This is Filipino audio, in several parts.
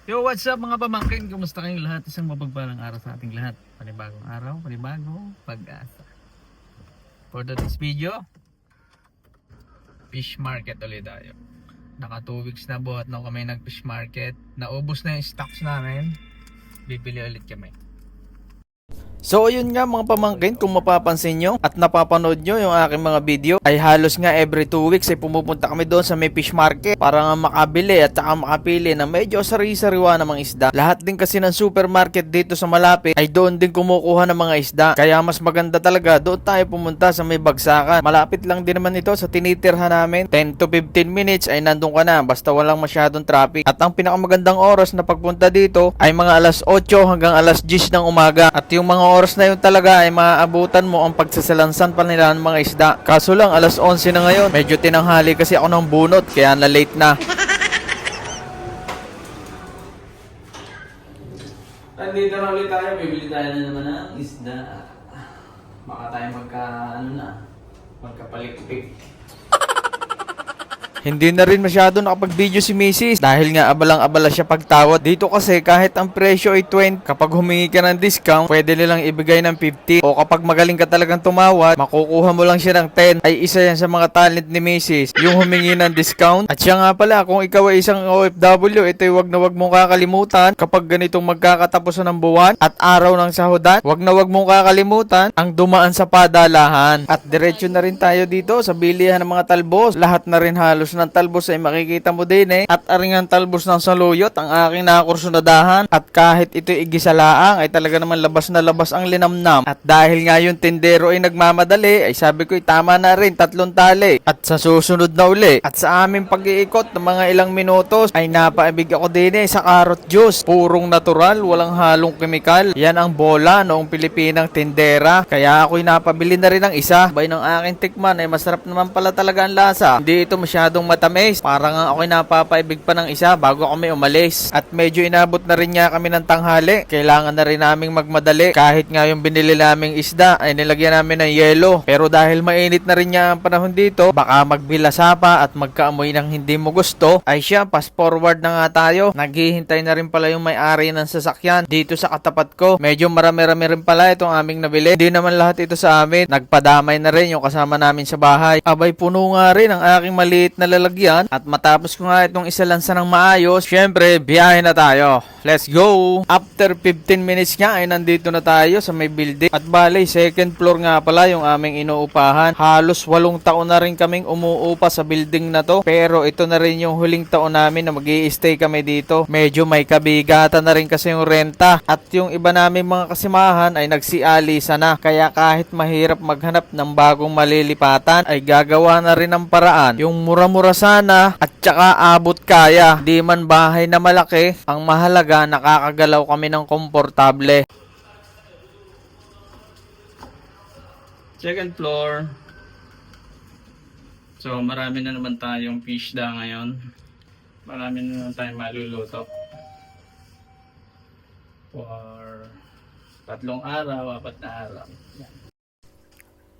Yo, what's up mga pamangkin? Kumusta kayong lahat? Isang mapagpalang araw sa ating lahat. Panibagong araw, panibagong pag-asa. For today's video, fish market ulit tayo. Naka 2 weeks na buhat na kami nag-fish market. Naubos na yung stocks namin. Bibili ulit kami. So ayun nga mga pamangkin, kung mapapansin nyo at napapanood nyo yung aking mga video, ay halos nga every 2 weeks ay pumupunta kami doon sa may fish market para nga makabili at saka makapili ng medyo sari-sariwa ng mga isda. Lahat din kasi ng supermarket dito sa malapit ay doon din kumukuha ng mga isda, kaya mas maganda talaga doon tayo pumunta sa may bagsakan. Malapit lang din naman ito sa tinitirhan namin, 10 to 15 minutes ay nandun ka na basta walang masyadong traffic. At ang pinakamagandang oras na pagpunta dito ay mga alas 8 hanggang alas 10 ng umaga, at yung mga oras na yun talaga ay maaabutan mo ang pagsasalansan pa nila ng mga isda. Kaso lang alas 11 na ngayon, medyo tinanghali kasi ako ng bunot kaya na late na. Andito na ulit tayo, bibili tayo na naman ng isda. Baka tayo magkapalikpik. Hindi na rin masyado nakapag-video si Mrs. dahil nga abalang-abala siya pagtawad. Dito kasi kahit ang presyo ay 20, kapag humingi ka ng discount, pwede nilang ibigay ng 50. O kapag magaling ka talagang tumawad, makukuha mo lang siya ng 10. Ay isa yan sa mga talent ni Mrs. yung humingi ng discount. At siya nga pala, kung ikaw ay isang OFW, ito ay wag na wag mong kakalimutan kapag ganitong magkakatapusan ng buwan at araw ng sahudan. Wag na wag mong kakalimutan ang dumaan sa padalahan. At diretso na rin tayo dito sa bilihan ng mga talbos. Lahat na rin halos ng talbos ay makikita mo din at aringan talbos ng saluyot ang aking nakursunadahan, at kahit ito igisalaang ay talaga naman labas na labas ang linamnam. At dahil nga yung tindero ay nagmamadali, ay sabi ko tama na rin 3 tali at sa susunod na uli. At sa aming pag-iikot ng mga ilang minutos ay napaibig ako din sa carrot juice, purong natural, walang halong kemikal. Yan ang bola noong Pilipinang tindera, kaya ako'y napabili na rin ng isa. Bay ng aking tikman ay masarap naman pala talaga ang lasa, hindi ito masyadong matamis. Parang ako'y napapaibig pa ng isa bago kami umalis. At medyo inabot na rin niya kami ng tanghali. Kailangan na rin naming magmadali. Kahit nga yung binili naming isda ay nilagyan namin ng yelo. Pero dahil mainit na rin niya ang panahon dito, baka magbilasa pa at magkaamoy ng hindi mo gusto, ay siya, fast forward na nga tayo. Naghihintay na rin pala yung may-ari ng sasakyan dito sa katapat ko. Medyo marami-rami rin pala itong aming nabili. Hindi naman lahat ito sa amin. Nagpadamay na rin yung kasama namin sa bahay. Abay, puno nga rin ang aking maliit na lalagyan, at matapos ko nga itong isalansa ng maayos, syempre biyahe na tayo. Let's go! After 15 minutes nga ay nandito na tayo sa may building, at bale second floor nga pala yung aming inuupahan. Halos 8 taon na rin kaming umuupa sa building na to, pero ito na rin yung huling taon namin na mag-i-stay kami dito. Medyo may kabigatan na rin kasi yung renta, at yung iba namin mga kasimahan ay nagsialisa na, kaya kahit mahirap maghanap ng bagong malilipatan ay gagawa na rin ng paraan. Yung mura-mura sana at tsaka abot kaya. Di man bahay na malaki, ang mahalaga nakakagalaw kami ng komportable. Second floor. So marami na naman tayong fish da ngayon. Marami na naman tayong maluluto. For 3 araw, 4 na araw.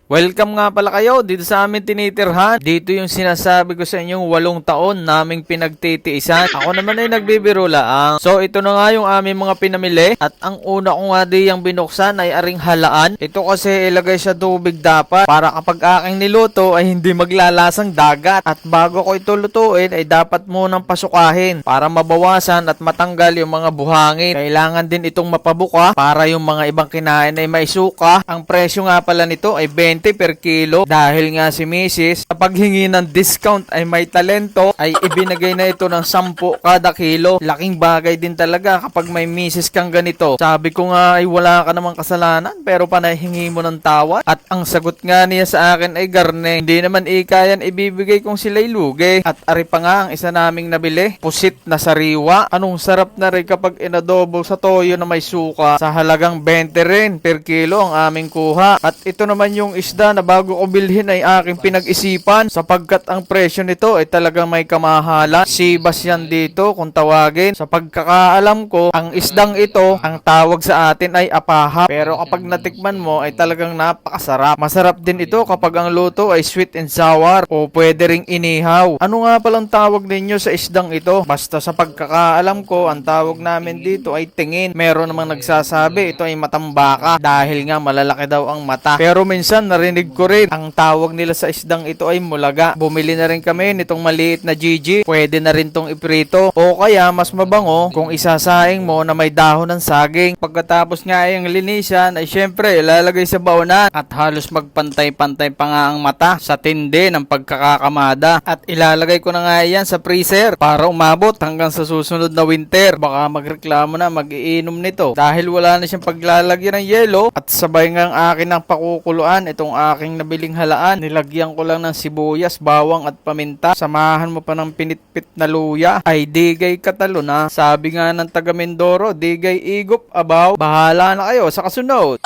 Welcome nga pala kayo dito sa amin tinitirhan. Dito yung sinasabi ko sa inyong 8 taon naming pinagtitiisan. Ako naman ay nagbibiro lang. So ito na nga yung aming mga pinamili. At ang una ko nga di yung binuksan ay aring halaan. Ito kasi ilagay sa tubig dapat para kapag aking niluto ay hindi maglalasang dagat. At bago ko ito lutuin ay dapat munang pasukahin para mabawasan at matanggal yung mga buhangin. Kailangan din itong mapabuka para yung mga ibang kinain ay maisuka. Ang presyo nga pala nito ay 20 per kilo, dahil nga si Mrs. sa paghingi ng discount ay may talento, ay ibinagay na ito ng 10 kada kilo. Laking bagay din talaga kapag may Mrs. kang ganito. Sabi ko nga ay wala ka namang kasalanan, pero panahingi mo ng tawad. At ang sagot nga niya sa akin ay garne. Hindi naman ikayan ibibigay kong sila'y lugi. At ari pa nga ang isa naming nabili, pusit na sariwa. Anong sarap na rin kapag inadobo sa toyo na may suka. Sa halagang 20 rin per kilo ang aming kuha. At ito naman yung isda na bago ko bilhin ay aking pinag-isipan sapagkat ang presyo nito ay talagang may kamahalan. Sibas yan dito kung tawagin. Sa pagkakaalam ko, ang isdang ito, ang tawag sa atin ay apaha. Pero kapag natikman mo ay talagang napakasarap. Masarap din ito kapag ang luto ay sweet and sour o pwede ring inihaw. Ano nga palang tawag ninyo sa isdang ito? Basta sa pagkakaalam ko, ang tawag namin dito ay tingin. Meron namang nagsasabi ito ay matambaka dahil nga malalaki daw ang mata. Pero minsan narinig ko rin ang tawag nila sa isdang ito ay mulaga. Bumili na rin kami nitong maliit na Gigi. Pwede na rin tong iprito. O kaya mas mabango kung isasaing mo na may dahon ng saging. Pagkatapos nga ay ang linisan ay syempre ilalagay sa baonan at halos magpantay-pantay pa nga ang mata sa tindi ng pagkakakamada. At ilalagay ko na nga yan sa freezer para umabot hanggang sa susunod na winter. Baka magreklamo na mag-iinom nito dahil wala na siyang paglalagyan ng yelo at sabay nga ang akin ng pakukuluan itong aking nabiling halaan. Nilagyan ko lang ng sibuyas, bawang at paminta. Samahan mo pa ng pinitpit na luya. Ay digay katalo na. Sabi nga ng taga Mindoro, digay igop abaw. Bahala na kayo sa kasunod.